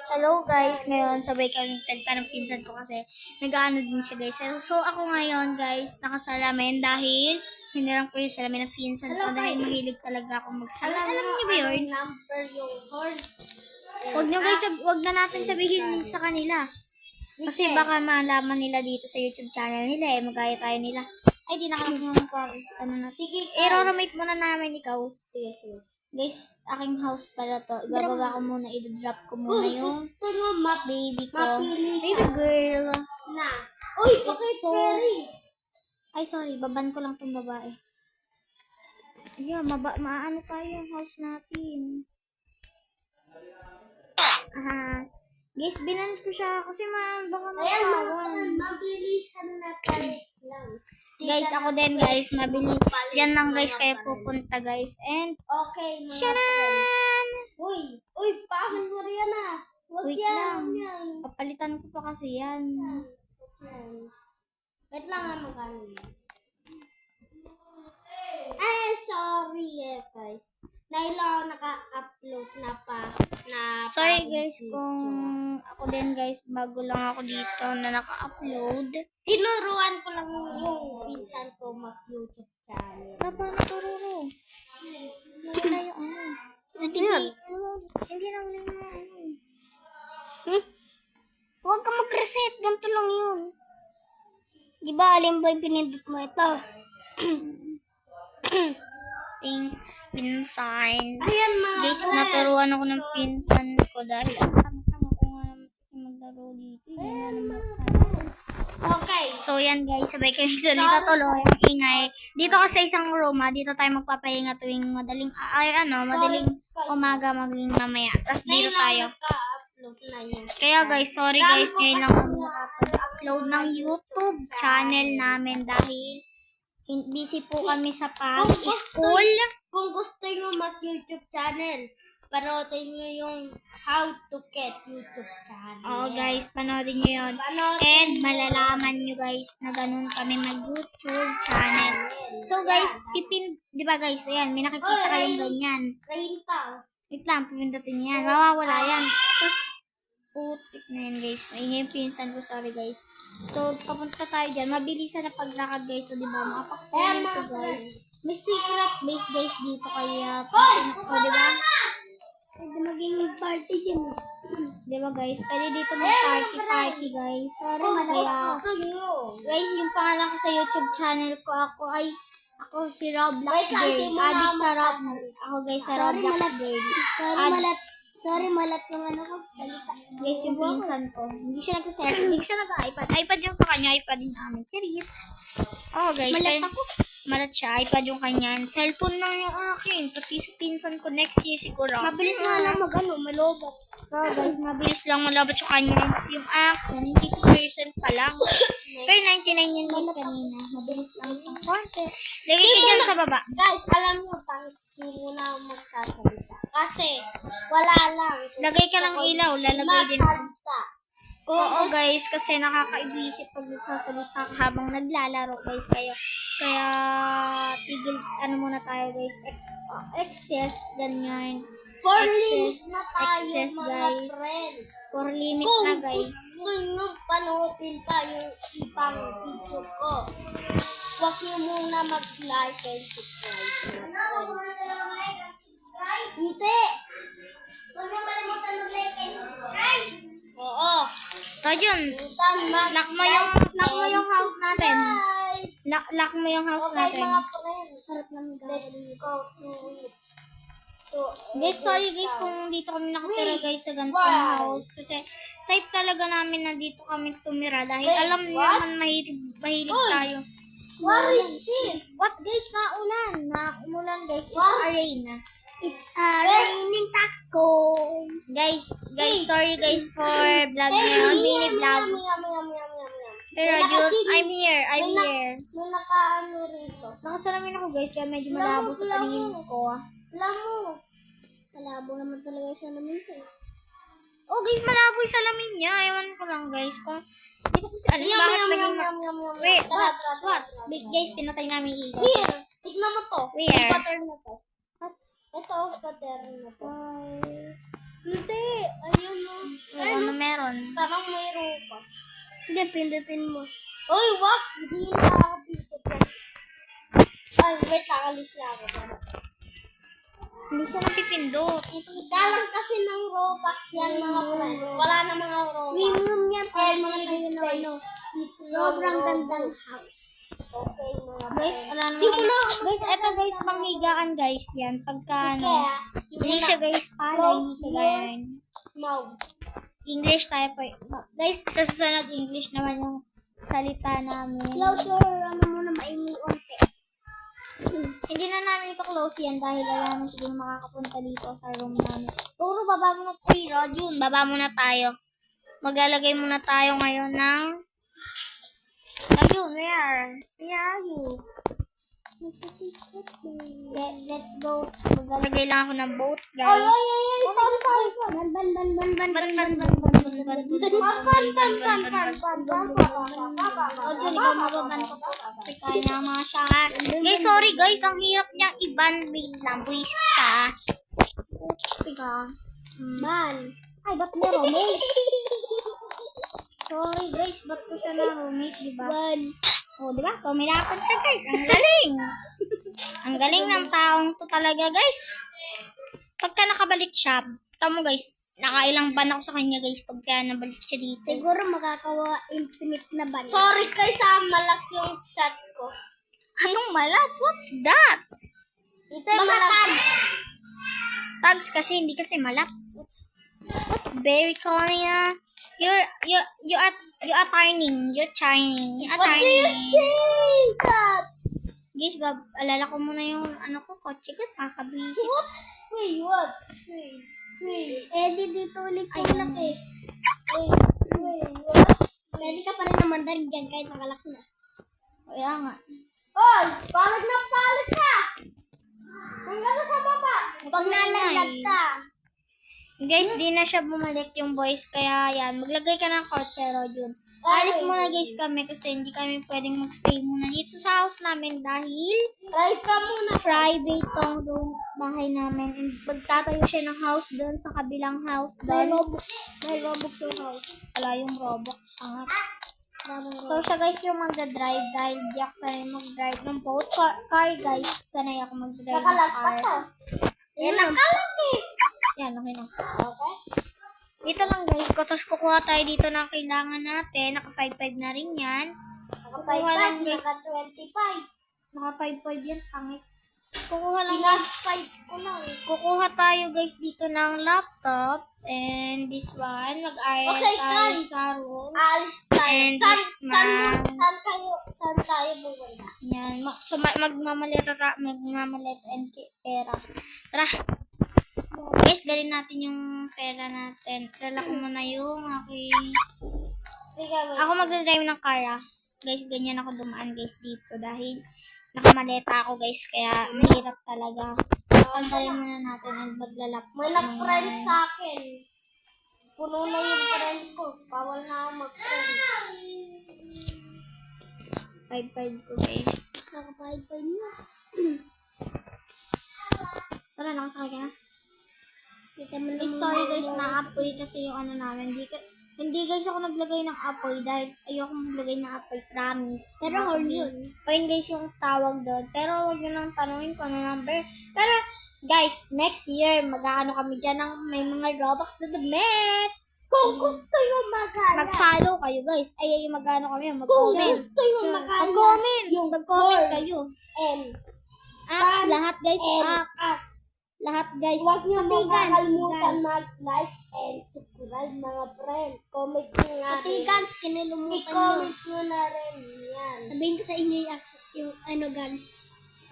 Hello guys, ngayon sabay kami magsalita ng pinsan ko kasi nag-ano din siya guys. So ako ngayon guys, nakasalamin dahil hindi lang po yung salamin ng pinsan ko dahil mahilig talaga ako magsalamin. Alam niyo ba yun? Number yung horn. Wag na natin sabihin sa kanila. Kasi baka malaman nila dito sa YouTube channel nila magaya tayo nila. Ay, di nakakaroon ko ano na. Sige, i-roramate muna namin ikaw. Sige. Guys, aking house pala to. Ibababa ko muna, i-drop ko muna yung Gusto mo baby ko. mapili Baby girl. na. Uy, It's bakit so- Perry? Ay, sorry. Baban ko lang tong babae. Yeah, maano tayo yung house natin. Guys, binan ko siya kasi baka Ayan, makawan. mabilisan na tayo lang. Guys, ako din guys, mabili. Diyan lang guys kayo pupunta guys. And, Okay, mga sharan! Uy, pahan mo rin ah. Huwag Wait yan. lang. Papalitan ko pa kasi yan. Wait lang nga magkano yan. Ay, sorry guys. Dahil ako naka-upload na Sorry guys kung ako din guys, bago lang ako dito na naka-upload. tinuruan ko lang yung pinsan ko mag-YouTube channel. Paano tururo? Wala yung ano. Hindi na wala yung ano. Huwag ka mag-reset. Ganito lang yun. Di ba alin ba yung pinindot mo ito? Thanks, pinsan. Ayan mga Guys, friend. naturuan ako ng pinsan ko dahil ang tama-tama ko nga naman kasi maglaro dito. Hindi na naman Okay. So, yan guys, sabay kayo salita tuloy, ang ingay. Dito kasi isang room, dito tayo magpapahinga tuwing madaling umaga maging mamaya. Tapos dito tayo. Naka-upload na yun. Kaya guys, sorry guys, ngayon lang kami nakapag-upload ng YouTube channel namin dahil busy po kami sa pag-school. Kung gusto nyo mag-YouTube channel, parotin nyo yung How to Get YouTube channel. Oo guys, panoodin nyo yun. And malalaman nyo guys na ganun kami mag-YouTube channel. So guys, di ba guys, ayan, may nakikita kayong ganyan. Wait lang, pipindutin nyo yan. Mawawala yan. Tapos, putik na yan guys. Maingay yung pinsan ko, sorry guys. So, papunta tayo dyan. Mabilisan na paglakad guys. So, di ba, makapakunin ito guys. May secret base guys dito kaya, o di ba? Pwede maging party dyan. Di ba guys? Pwede dito mag-party guys. Sorry, kaya, guys, yung pangalan ko sa YouTube channel ko, ako si Roblox Girl. Addict sa Roblox. Ako guys sa Roblox Girl. Sorry, malat yung ano ko. Guys, yung pinsan ko. Hindi siya nagsaselfie. Hindi siya nag-iPad. iPad yung sa kanya. iPad yung amin. Serious. Oh guys. Malat ako. Malat siya. iPad yung kanya. Cellphone lang yung akin. Pati sa pinsan ko next year siguro. Mabilis nga lang malobat. So guys, mabilis lang malobat yung kanya. Yung akin, 80% pa lang. Pero 99 yun guys kanina. Mabilis lang yung konti. Lagay ko dyan sa baba. Guys, alam nyo, hindi muna ako magsasalita. Kasi, wala lang. Lagay ka ng ilaw. Lalagay din ako. Magsalita. Oo guys, kasi nakakaibisip pag nagsasalita ka habang naglalaro guys kayo. Kaya tigil, muna tayo guys. Excess, ganyan. For limit na tayo, Excess, mga guys. friend. For limit Kung na guys. gusto nyo panoodin pa yung ibang video ko, huwag nyo muna mag-like and subscribe. Hindi! Huwag nyo kalimutan mag-like and subscribe! Oo! Rajon, lock mo yung house natin. Lock mo yung house Okay, natin. mga friend. Sarap namin let's go to it. Guys, sorry guys kung dito kami nakatira guys sa ganitong house. Kasi type talaga namin na dito kami tumira dahil alam niyo naman mahilig tayo. What is this? What guys, umulan guys, it's a rain. It's a raining tacos. Guys, sorry guys for vlog ngayon, mini vlog. Pero Jun, I'm here. May naka-ano rito. Nakasalamin ako guys, kaya medyo malabo sa paningin ko. Alam mo. Malabo naman talaga yung salamin ko. Oh guys, malabo yung salamin niya. Ewan ko lang guys kung hindi ko kasi alam bakit naging wait, what? Wait guys, pinatay namin yung ilaw. Here! Tignan mo to. Where? Yung pattern na to. Ito, pattern na to. Hindi. Ayun o. Parang may Robux. Hindi, pindutin mo. Uy, wag! Hindi na ako pindutin. Ay, wait lang, alis na ako. Hindi siya napipindot. Galang kasi ng Robux yan, mga friend. Wala na mga Robux. Premium yan, pero mga ano. Sobrang gandang house. Okay, mga Guys, wala naman. Di mo na. Guys, eto guys, panghigaan guys yan. Pagka ano, hindi siya guys pala, hindi siya ganyan. No. English tayo po. Guys, sa susunod English naman yung salita namin. Closer, ano muna maingay onte. Hindi na namin ito close yan dahil alam namin siguro makakapunta dito sa room namin. Puro baba muna tayo, Jun. Baba muna tayo. Maglalagay muna tayo ngayon ng... Ayun, where are you? Let's go. Maglalagay lang ako ng boat, guys. Ay. Jun, ikaw mababan ko po. Kaya na mga shakar. Guys, sorry guys. Ang hirap niyang i-ban. Wait lang. Buisit ka. Tiga. Man. Ay, ba't mo roommate? Sorry guys. Ba't ko siya na roommate, diba? Man. Oh, diba? Kumilapan ka guys. Ang galing. Ang galing ng taong to talaga guys. Pagka nakabalik siya, tamo guys, nakailang ban ako sa kanya guys pagka nabalik siya dito. Siguro magkakawa infinite na ban. Sorry kay sa malaki yung chat ko. Anong malat? What's that? Ito yung malaki. Tags kasi, hindi kasi malat. What's very calling you are turning. You're shining. You are What do you turning. say that? Guys, alala ko muna yung ano ko, kotse ko, kakabisi. What? Wait, what? Wait. Edit dito ulit yung laki. Wait, what? Pwede ka pa rin naman darin dyan kahit nakalak na. Kaya nga. Oy! Palag na palag ka! Hanggang na sa baba. Pag nalaglag ka. Guys, di na siya bumalik yung voice, kaya yan, maglagay ka ng kotse, Rodjun. Alis muna guys kami kasi hindi kami pwedeng magstay muna dito sa house namin dahil Try ka muna. private tong room bahay namin. And magtatayo siya ng house doon sa kabilang house. May Doon. Robux yung house. Wala yung Roblox. Angat. So siya guys yung magdadrive dahil di ako sanay mag-drive ng boat. Car guys. Sanay ako mag-drive ng Nakalag pa car. to. Yan, nakalag eh. Yan, okay na. Okay. Dito lang guys. Tapos kukuha tayo dito na kailangan natin. Naka 5-5 na rin yan. Naka Kukuha lang 5, guys. naka 25. Naka 5-5 yan. Pangit. Kukuha lang guys. Last 5 ko lang. Kukuha tayo guys dito ng laptop. And this one. Mag-iron Okay, tayo guys. sa room. Alis tayo. And Saan this tayo pupunta? Yan. So, magmamaleta and pera. Tara. Guys, dalhin natin yung pera natin. Dala ko muna yung aking... Sige, wait. Ako magdadrive ng car ah. Guys, ganyan ako dumaan guys dito dahil nakamaleta ako guys. Kaya mahirap talaga. Tanggalin muna natin ang maglalap. May nag-friend sa akin. Puno na yung friend ko. Bawal na ako mag-friend. 5-5 ko guys. Naka-5 na. Tara, nakasakay ka na. Kita mo Eh, sorry guys, na-apoy kasi yung ano namin. Hindi guys ako naglagay ng apoy dahil ayoko maglagay ng apoy, promise. Pero horn yun. Ayun guys yung tawag doon. Pero wag nyo nang tanongin kung ano number. Pero guys, next year, mag-ano kami dyan ng may mga Robux na damit. Kung gusto yung magana. Mag-follow kayo guys. Ay, mag-ano kami, Kung mag-comment. gusto yung magana. Mag-comment. Yung Mag-comment more. kayo. And Lahat guys, and lahat guys. huwag niyo Pati makakalimutan mag-like and subscribe mga friend. Comment nyo nga rin. Pati guys, kinilimutan I-comment nyo na rin yan. Sabihin ko sa inyo yung ano guys.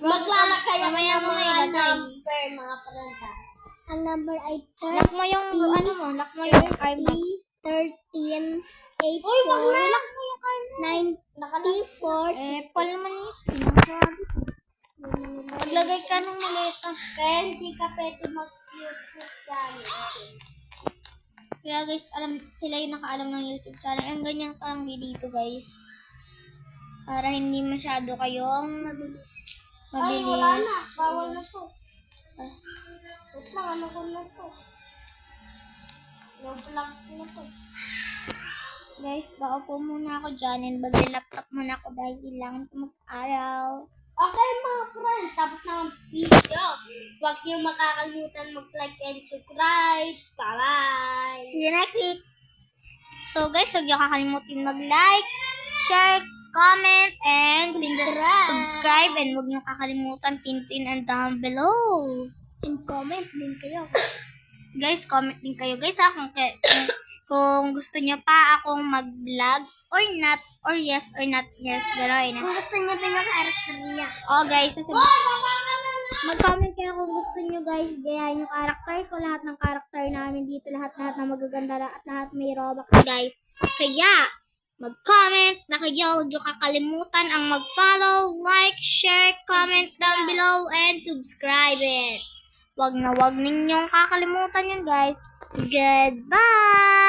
Maglalakay ang Mamaya mo mga ilagay. number mga friend. Ang number ay lock mo yung ano mo, lock mo yung card mo. 13, 8, Uy, wag na lock mo yung card mo. 94, Paul naman yun. Sinasabi ko. Maglagay ka ng maleta. Kaya hindi ka pwede mag-YouTube channel. Kaya guys, sila yung nakaalam ng YouTube channel. Ang ganyan karanggi dito guys. Para hindi masyado kayong mabilis. Ay, wala na. Bawal na to. Wait lang, ano ko na to? No-block na to. Guys, paupo muna ako dyan and mag-laptop muna ako dahil kailangan ko mag-aral. Okay mga friend, tapos na ang video. Huwag niyo makakalimutan mag-like and subscribe. Bye-bye! See you next week! So guys, huwag niyo kakalimutin mag-like, share, comment, and subscribe. And huwag niyo kakalimutan pin and down below. And comment din kayo. Guys, comment din kayo. Guys, kung gusto niyo pa akong mag-vlog or not, or yes or not yes, gano'n. Kung gusto niyo din yung character niya. Oh guys, mag-comment kayo kung gusto niyo guys, gayahin yung character ko, lahat ng character namin dito, lahat ng magaganda at lahat may Robux guys. Kaya, mag-comment na kayo, huwag niyo kakalimutan ang mag-follow, like, share, comment down below, and subscribe it. Wag na wag ninyong kakalimutan yan guys. Goodbye!